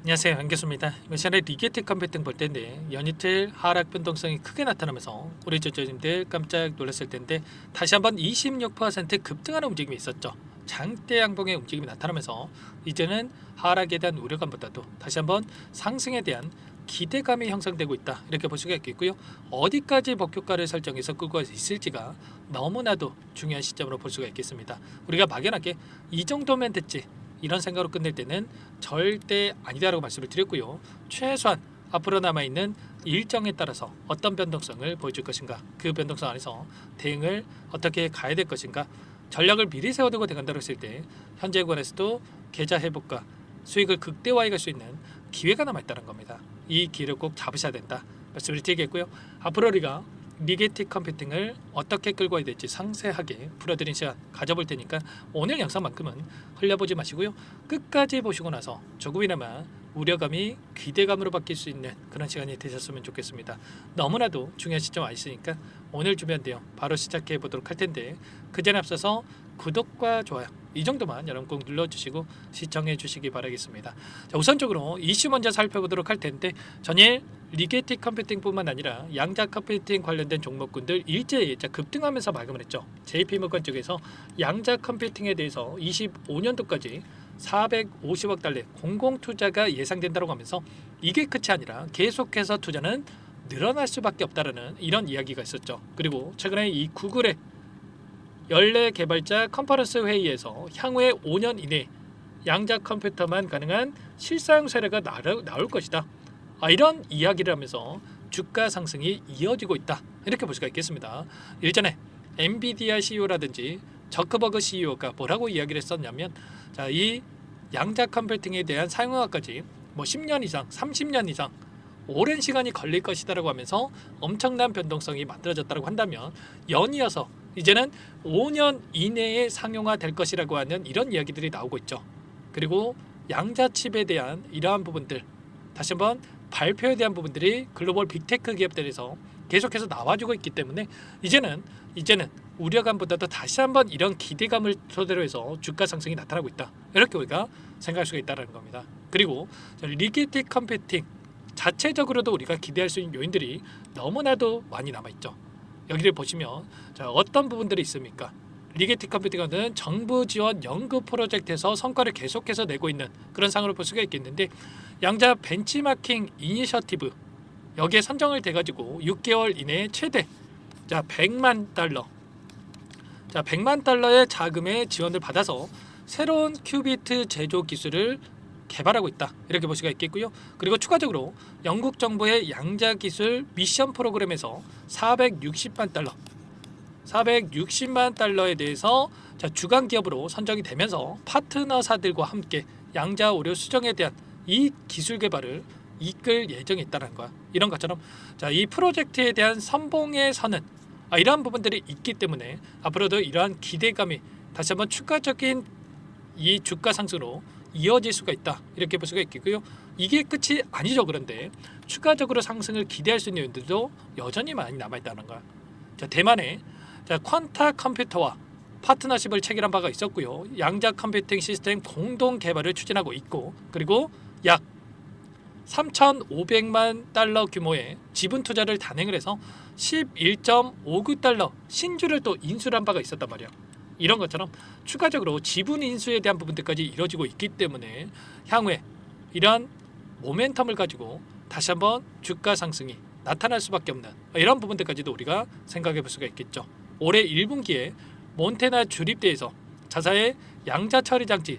안녕하세요, 안교수입니다. 이번 시간에 리게티 컴퓨팅 볼 텐데 연이틀 하락 변동성이 크게 나타나면서 우리 저자님들 깜짝 놀랐을 텐데 다시 한번 26% 급등하는 움직임이 있었죠. 장대 양봉의 움직임이 나타나면서 이제는 하락에 대한 우려감보다도 다시 한번 상승에 대한 기대감이 형성되고 있다, 이렇게 볼 수가 있겠고요. 어디까지 목표가를 설정해서 끌고 있을지가 너무나도 중요한 시점으로 볼 수가 있겠습니다. 우리가 막연하게 이 정도면 됐지, 이런 생각으로 끝낼 때는 절대 아니다라고 말씀을 드렸고요. 최소한 앞으로 남아있는 일정에 따라서 어떤 변동성을 보여줄 것인가, 그 변동성 안에서 대응을 어떻게 가야 될 것인가, 전략을 미리 세워두고 대간다고 했을 때 현재 권에서도 계좌 회복과 수익을 극대화해 갈 수 있는 기회가 남아있다는 겁니다. 이 기회를 꼭 잡으셔야 된다 말씀을 드리겠고요. 앞으로 우리가 리게티 컴퓨팅을 어떻게 끌고 와야 될지 상세하게 풀어드린 시간 가져볼 테니까 오늘 영상만큼은 흘려보지 마시고요. 끝까지 보시고 나서 조금이나마 우려감이 기대감으로 바뀔 수 있는 그런 시간이 되셨으면 좋겠습니다. 너무나도 중요한 시점 와 있으니까 오늘 준비한대요. 바로 시작해 보도록 할 텐데 그 전에 앞서서 구독과 좋아요 이 정도만 여러분 꼭 눌러주시고 시청해 주시기 바라겠습니다. 자, 우선적으로 이슈 먼저 살펴보도록 할 텐데 전일 리게티 컴퓨팅뿐만 아니라 양자 컴퓨팅 관련된 종목군들 일제히 급등하면서 마감을 했죠. JP모건 쪽에서 양자 컴퓨팅에 대해서 25년도까지 450억 달러 공공 투자가 예상된다고 하면서 이게 끝이 아니라 계속해서 투자는 늘어날 수밖에 없다라는 이런 이야기가 있었죠. 그리고 최근에 이 구글의 연례 개발자 컨퍼런스 회의에서 향후에 5년 이내 양자 컴퓨터만 가능한 실사용 사례가 나올 것이다, 이런 이야기를 하면서 주가 상승이 이어지고 있다, 이렇게 볼 수가 있겠습니다. 일전에 엔비디아 CEO라든지 저크버그 CEO가 뭐라고 이야기를 했었냐면, 자, 이 양자 컴퓨팅에 대한 사용화까지 10년 이상 30년 이상 오랜 시간이 걸릴 것이다라고 하면서 엄청난 변동성이 만들어졌다고 한다면 연이어서 이제는 5년 이내에 상용화 될 것이라고 하는 이런 이야기들이 나오고 있죠. 그리고 양자 칩에 대한 이러한 부분들, 다시 한번 발표에 대한 부분들이 글로벌 빅테크 기업들에서 계속해서 나와주고 있기 때문에 이제는 우려감보다도 다시 한번 이런 기대감을 토대로 해서 주가 상승이 나타나고 있다, 이렇게 우리가 생각할 수가 있다는 겁니다. 그리고 리게티 컴퓨팅 자체적으로도 우리가 기대할 수 있는 요인들이 너무나도 많이 남아있죠. 여기를 보시면 어떤 부분들이 있습니까? 리게티 컴퓨팅은 정부 지원 연구 프로젝트에서 성과를 계속해서 내고 있는 그런 상황을 볼 수가 있겠는데, 양자 벤치마킹 이니셔티브 여기에 선정을 돼가지고 6개월 이내에 최대 100만 달러 100만 달러의 자금의 지원을 받아서 새로운 큐비트 제조 기술을 개발하고 있다, 이렇게 볼 수가 있겠고요. 그리고 추가적으로 영국 정부의 양자 기술 미션 프로그램에서 460만 달러에 대해서 주간 기업으로 선정이 되면서 파트너사들과 함께 양자 오류 수정에 대한 이 기술 개발을 이끌 예정이 있다는 거야. 이런 것처럼 이 프로젝트에 대한 선봉에 서는 이러한 부분들이 있기 때문에 앞으로도 이러한 기대감이 다시 한번 추가적인 이 주가 상승으로 이어질 수가 있다, 이렇게 볼 수가 있겠고요. 이게 끝이 아니죠. 그런데 추가적으로 상승을 기대할 수 있는 요인들도 여전히 많이 남아있다는 거야. 대만의 퀀타 컴퓨터와 파트너십을 체결한 바가 있었고요. 양자 컴퓨팅 시스템 공동 개발을 추진하고 있고, 그리고 약 3,500만 달러 규모의 지분 투자를 단행을 해서 11.59달러 신주를 또 인수한 바가 있었단 말이야. 이런 것처럼 추가적으로 지분 인수에 대한 부분들까지 이루어지고 있기 때문에 향후에 이러한 모멘텀을 가지고 다시 한번 주가 상승이 나타날 수밖에 없는 이런 부분들까지도 우리가 생각해 볼 수가 있겠죠. 올해 1분기에 몬테나 주립대에서 자사의 양자 처리 장치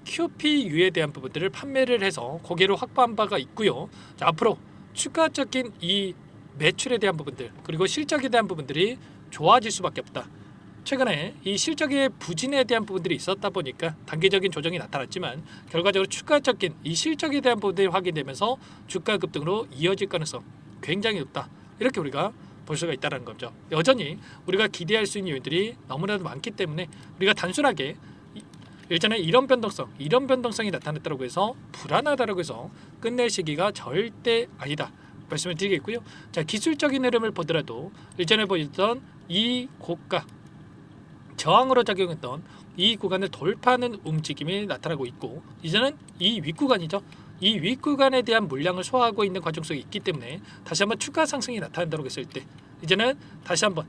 QPU에 대한 부분들을 판매를 해서 고객을 확보한 바가 있고요. 앞으로 추가적인 이 매출에 대한 부분들, 그리고 실적에 대한 부분들이 좋아질 수밖에 없다. 최근에 이 실적의 부진에 대한 부분들이 있었다 보니까 단기적인 조정이 나타났지만 결과적으로 추가적인 이 실적에 대한 부분들이 확인되면서 주가 급등으로 이어질 가능성 굉장히 높다, 이렇게 우리가 볼 수가 있다는 거죠. 여전히 우리가 기대할 수 있는 요인들이 너무나도 많기 때문에 우리가 단순하게 일전에 이런 변동성이 나타났다고 해서 불안하다고 해서 끝낼 시기가 절대 아니다 말씀을 드리겠고요. 기술적인 흐름을 보더라도 일전에 보였던 이 고가 저항으로 작용했던 이 구간을 돌파하는 움직임이 나타나고 있고, 이제는 이 윗구간이죠. 이 윗구간에 대한 물량을 소화하고 있는 과정 속에 있기 때문에 다시 한번 추가 상승이 나타난다고 했을 때 이제는 다시 한번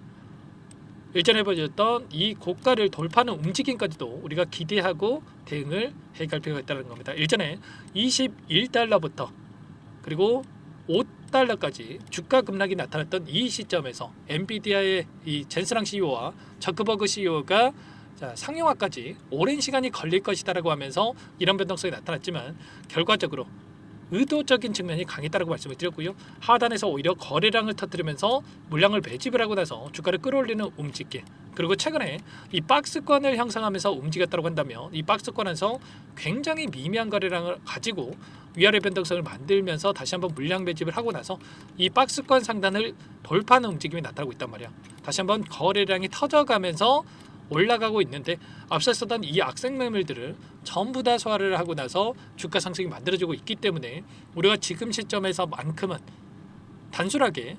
일전에 보여줬던 이 고가를 돌파하는 움직임까지도 우리가 기대하고 대응을 해갈 필요가 있다는 겁니다. 일전에 21달러부터 그리고 5달러까지 주가 급락이 나타났던 이 시점에서 엔비디아의 이 젠스랑 CEO와 저크버그 CEO가 상용화까지 오랜 시간이 걸릴 것이다라고 하면서 이런 변동성이 나타났지만 결과적으로 의도적인 측면이 강했다라고 말씀을 드렸고요. 하단에서 오히려 거래량을 터뜨리면서 물량을 매집을 하고 나서 주가를 끌어올리는 움직임, 그리고 최근에 이 박스권을 형성하면서 움직였다고 한다면 이 박스권에서 굉장히 미미한 거래량을 가지고 위아래 변동성을 만들면서 다시 한번 물량 매집을 하고 나서 이 박스권 상단을 돌파하는 움직임이 나타나고 있단 말이야. 다시 한번 거래량이 터져가면서 올라가고 있는데 앞서 썼던 이 악생 매물들을 전부 다 소화를 하고 나서 주가 상승이 만들어지고 있기 때문에 우리가 지금 시점에서만큼은 단순하게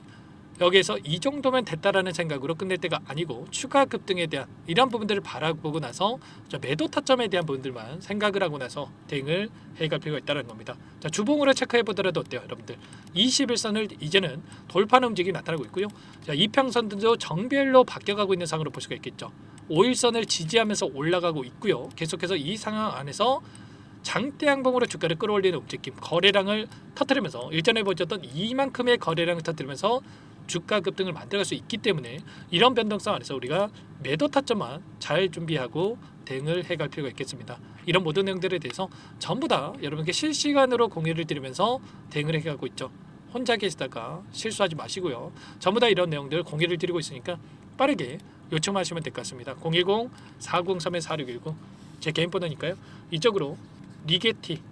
여기에서 이 정도면 됐다라는 생각으로 끝낼 때가 아니고 추가 급등에 대한 이런 부분들을 바라보고 나서 매도 타점에 대한 부분들만 생각을 하고 나서 대응을 해갈 필요가 있다는 겁니다. 자, 주봉으로 체크해 보더라도 어때요, 여러분들? 21선을 이제는 돌파하는 움직임이 나타나고 있고요. 자, 이평선도 정별로 바뀌어가고 있는 상황으로 볼 수가 있겠죠. 5일선을 지지하면서 올라가고 있고요. 계속해서 이 상황 안에서 장대 양봉으로 주가를 끌어올리는 움직임, 거래량을 터뜨리면서 일전에 보여줬던 이만큼의 거래량을 터뜨리면서 주가 급등을 만들어갈 수 있기 때문에 이런 변동성 안에서 우리가 매도 타점만 잘 준비하고 대응을 해갈 필요가 있겠습니다. 이런 모든 내용들에 대해서 전부 다 여러분께 실시간으로 공유를 드리면서 대응을 해가고 있죠. 혼자 계시다가 실수하지 마시고요. 전부 다 이런 내용들 공유를 드리고 있으니까 빠르게 요청하시면 될 것 같습니다. 010-403-4619 제 개인 번호니까요. 이쪽으로 리게티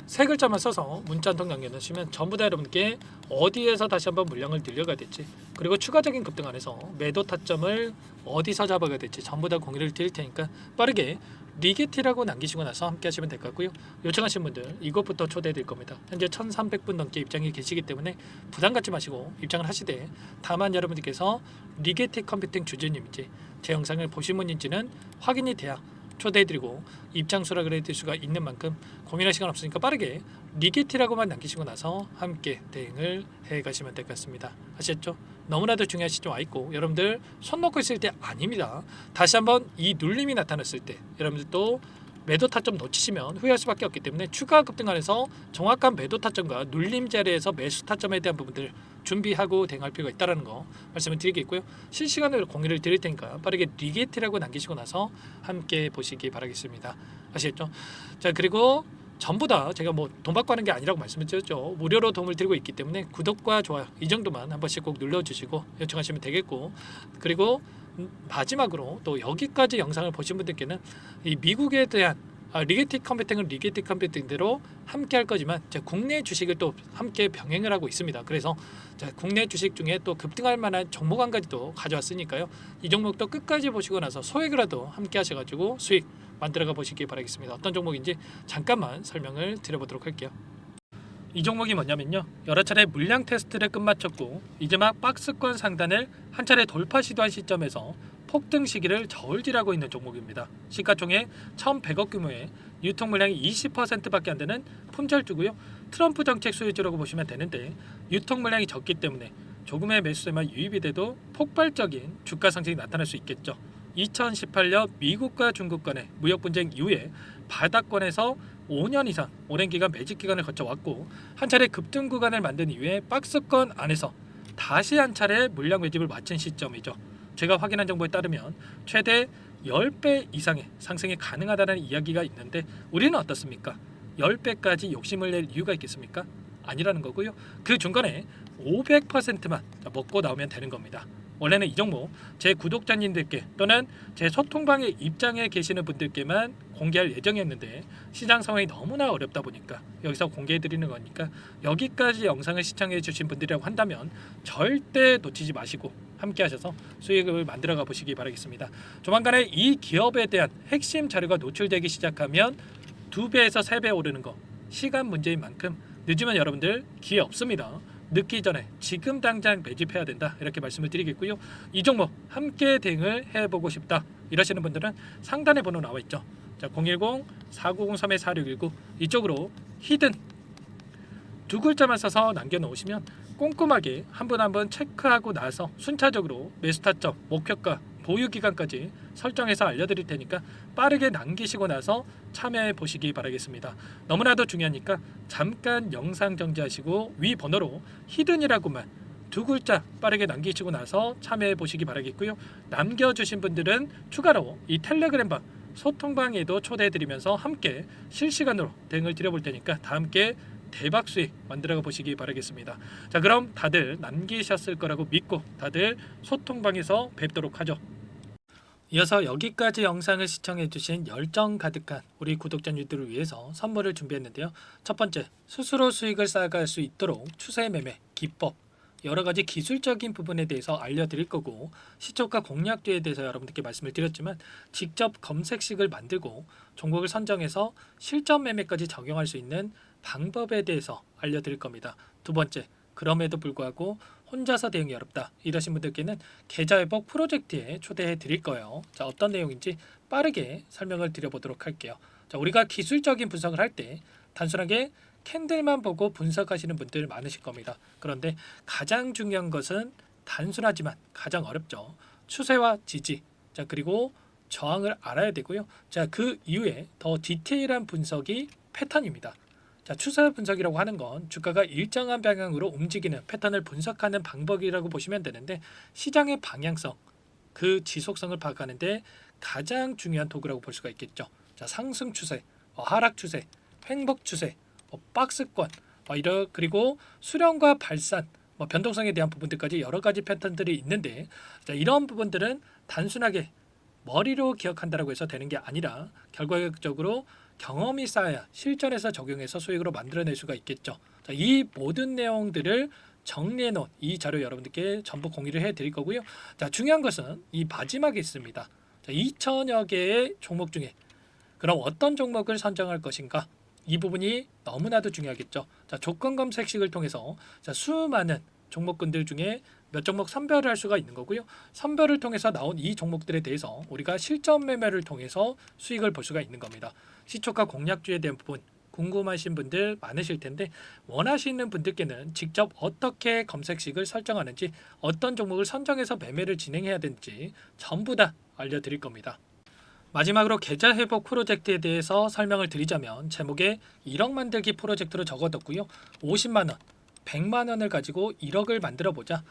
세 글자만 써서 문자 한 통 남겨주시면 전부 다 여러분께 어디에서 다시 한번 물량을 늘려가야 될지, 그리고 추가적인 급등 안에서 매도 타점을 어디서 잡아가야 될지 전부 다 공유를 드릴 테니까 빠르게 리게티라고 남기시고 나서 함께 하시면 될 것 같고요. 요청하신 분들 이것부터 초대해 드릴 겁니다. 현재 1300분 넘게 입장이 계시기 때문에 부담 갖지 마시고 입장을 하시되, 다만 여러분들께서 리게티 컴퓨팅 주주님인지 제 영상을 보신 분인지는 확인이 돼야 초대해드리고 입장 수락을 해드릴 수가 있는 만큼 고민할 시간 없으니까 빠르게 리게티라고만 남기시고 나서 함께 대응을 해가시면 될 것 같습니다. 아시겠죠? 너무나도 중요한 시점 와 있고 여러분들 손 놓고 있을 때 아닙니다. 다시 한번 이 눌림이 나타났을 때 여러분들 또 매도 타점 놓치시면 후회할 수밖에 없기 때문에 추가 급등 안에서 정확한 매도 타점과 눌림 자리에서 매수 타점에 대한 부분들을 준비하고 대응할 필요가 있다는 거 말씀을 드리겠고요. 실시간으로 공유를 드릴 테니까 빠르게 리게티라고 남기시고 나서 함께 보시기 바라겠습니다. 아시겠죠? 자, 그리고 전부 다 제가 뭐 돈 받고 하는 게 아니라고 말씀을 드렸죠. 무료로 도움을 드리고 있기 때문에 구독과 좋아요 이 정도만 한 번씩 꼭 눌러주시고 요청하시면 되겠고, 그리고 마지막으로 또 여기까지 영상을 보신 분들께는 이 미국에 대한 리게티 컴퓨팅은 리게티 컴퓨팅대로 함께 할 거지만 국내 주식을 또 함께 병행을 하고 있습니다. 그래서 국내 주식 중에 또 급등할 만한 종목 한 가지도 가져왔으니까요. 이 종목도 끝까지 보시고 나서 소액이라도 함께 하셔가지고 수익 만들어가 보시기 바라겠습니다. 어떤 종목인지 잠깐만 설명을 드려보도록 할게요. 이 종목이 뭐냐면요, 여러 차례 물량 테스트를 끝마쳤고 이제 막 박스권 상단을 한 차례 돌파 시도한 시점에서 폭등 시기를 저울질하고 있는 종목입니다. 시가총액 1,100억 규모의 유통 물량이 20%밖에 안 되는 품절주고요. 트럼프 정책 수혜주라고 보시면 되는데 유통 물량이 적기 때문에 조금의 매수세만 유입이 돼도 폭발적인 주가 상승이 나타날 수 있겠죠. 2018년 미국과 중국 간의 무역 분쟁 이후에 바닥권에서 5년 이상 오랜 기간 매집 기간을 거쳐왔고 한 차례 급등 구간을 만든 이후에 박스권 안에서 다시 한 차례 물량 매집을 마친 시점이죠. 제가 확인한 정보에 따르면 최대 10배 이상의 상승이 가능하다는 이야기가 있는데 우리는 어떻습니까? 10배까지 욕심을 낼 이유가 있겠습니까? 아니라는 거고요. 그 중간에 500%만 먹고 나오면 되는 겁니다. 원래는 이 종목 제 구독자님들께 또는 제 소통방에 입장해 계시는 분들께만 공개할 예정이었는데 시장 상황이 너무나 어렵다 보니까 여기서 공개해 드리는 거니까 여기까지 영상을 시청해 주신 분들이라고 한다면 절대 놓치지 마시고 함께 하셔서 수익을 만들어 가 보시기 바라겠습니다. 조만간에 이 기업에 대한 핵심 자료가 노출되기 시작하면 2배에서 3배 오르는 거 시간 문제인 만큼 늦으면 여러분들 기회 없습니다. 늦기 전에 지금 당장 매집해야 된다 이렇게 말씀을 드리겠고요. 이 종목 함께 대응을 해보고 싶다 이러시는 분들은 상단에 번호 나와 있죠. 자, 010-4903-4619 이쪽으로 히든 두 글자만 써서 남겨놓으시면 꼼꼼하게 한 분 한 분 체크하고 나서 순차적으로 매수 타점, 목표가, 보유 기간까지 설정해서 알려드릴 테니까 빠르게 남기시고 나서 참여해 보시기 바라겠습니다. 너무나도 중요하니까 잠깐 영상 정지하시고 위 번호로 히든이라고만 두 글자 빠르게 남기시고 나서 참여해 보시기 바라겠고요. 남겨주신 분들은 추가로 이 텔레그램방 소통방에도 초대해 드리면서 함께 실시간으로 대응을 드려볼 테니까 다 함께 대박 수익 만들어 보시기 바라겠습니다. 자, 그럼 다들 남기셨을 거라고 믿고 다들 소통방에서 뵙도록 하죠. 이어서 여기까지 영상을 시청해 주신 열정 가득한 우리 구독자님들을 위해서 선물을 준비했는데요. 첫 번째, 스스로 수익을 쌓아갈 수 있도록 추세 매매 기법, 여러 가지 기술적인 부분에 대해서 알려드릴 거고, 시초가 공략주에 대해서 여러분들께 말씀을 드렸지만 직접 검색식을 만들고 종목을 선정해서 실전 매매까지 적용할 수 있는 방법에 대해서 알려드릴 겁니다. 두 번째, 그럼에도 불구하고 혼자서 대응이 어렵다 이러신 분들께는 계좌회복 프로젝트에 초대해 드릴 거예요. 자, 어떤 내용인지 빠르게 설명을 드려보도록 할게요. 자, 우리가 기술적인 분석을 할 때 단순하게 캔들만 보고 분석하시는 분들 많으실 겁니다. 그런데 가장 중요한 것은 단순하지만 가장 어렵죠. 추세와 지지, 자, 그리고 저항을 알아야 되고요. 자, 그 이후에 더 디테일한 분석이 패턴입니다. 자, 추세 분석이라고 하는 건 주가가 일정한 방향으로 움직이는 패턴을 분석하는 방법이라고 보시면 되는데, 시장의 방향성, 그 지속성을 파악하는데 가장 중요한 도구라고 볼 수가 있겠죠. 자, 상승 추세, 하락 추세, 횡복 추세, 박스권, 그리고 수렴과 발산, 변동성에 대한 부분들까지 여러 가지 패턴들이 있는데, 자, 이런 부분들은 단순하게 머리로 기억한다라고 해서 되는 게 아니라 결과적으로 경험이 쌓아야 실전에서 적용해서 수익으로 만들어낼 수가 있겠죠. 자, 이 모든 내용들을 정리해 놓은 이 자료 여러분들께 전부 공유를 해 드릴 거고요. 자, 중요한 것은 이 마지막에 있습니다. 자, 2천여 개의 종목 중에 그럼 어떤 종목을 선정할 것인가? 이 부분이 너무나도 중요하겠죠. 자, 조건 검색식을 통해서 수많은 종목군들 중에 몇 종목 선별을 할 수가 있는 거고요. 선별을 통해서 나온 이 종목들에 대해서 우리가 실전 매매를 통해서 수익을 볼 수가 있는 겁니다. 시초가 공략주에 대한 부분 궁금하신 분들 많으실 텐데, 원하시는 분들께는 직접 어떻게 검색식을 설정하는지, 어떤 종목을 선정해서 매매를 진행해야 되는지 전부 다 알려드릴 겁니다. 마지막으로 계좌 회복 프로젝트에 대해서 설명을 드리자면, 제목에 1억 만들기 프로젝트로 적어뒀고요. 50만 원, 100만 원을 가지고 1억을 만들어 보자.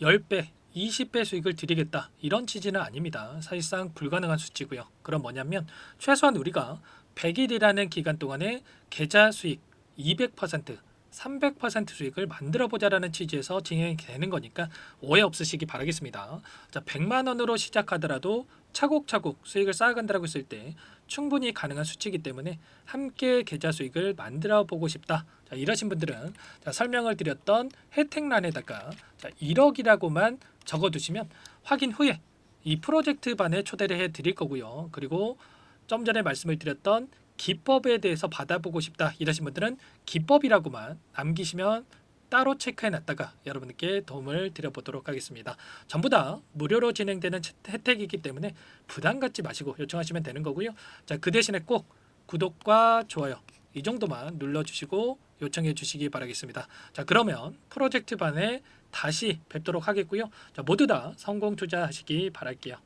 10배, 20배 수익을 드리겠다. 이런 취지는 아닙니다. 사실상 불가능한 수치고요. 그럼 뭐냐면 최소한 우리가 100일이라는 기간 동안에 계좌 수익 200%, 300% 수익을 만들어 보자라는 취지에서 진행이 되는 거니까 오해 없으시기 바라겠습니다. 자, 100만 원으로 시작하더라도 차곡차곡 수익을 쌓아간다고 했을 때 충분히 가능한 수치이기 때문에 함께 계좌 수익을 만들어 보고 싶다. 자, 이러신 분들은 설명을 드렸던 혜택란에다가 1억이라고만 적어두시면 확인 후에 이 프로젝트 반에 초대를 해 드릴 거고요. 그리고 좀 전에 말씀을 드렸던 기법에 대해서 받아보고 싶다 이러신 분들은 기법이라고만 남기시면 따로 체크해 놨다가 여러분께 도움을 드려보도록 하겠습니다. 전부 다 무료로 진행되는 혜택이기 때문에 부담 갖지 마시고 요청하시면 되는 거고요. 자, 그 대신에 꼭 구독과 좋아요 이 정도만 눌러주시고 요청해 주시기 바라겠습니다. 자, 그러면 프로젝트 반에 다시 뵙도록 하겠고요. 자, 모두 다 성공 투자하시기 바랄게요.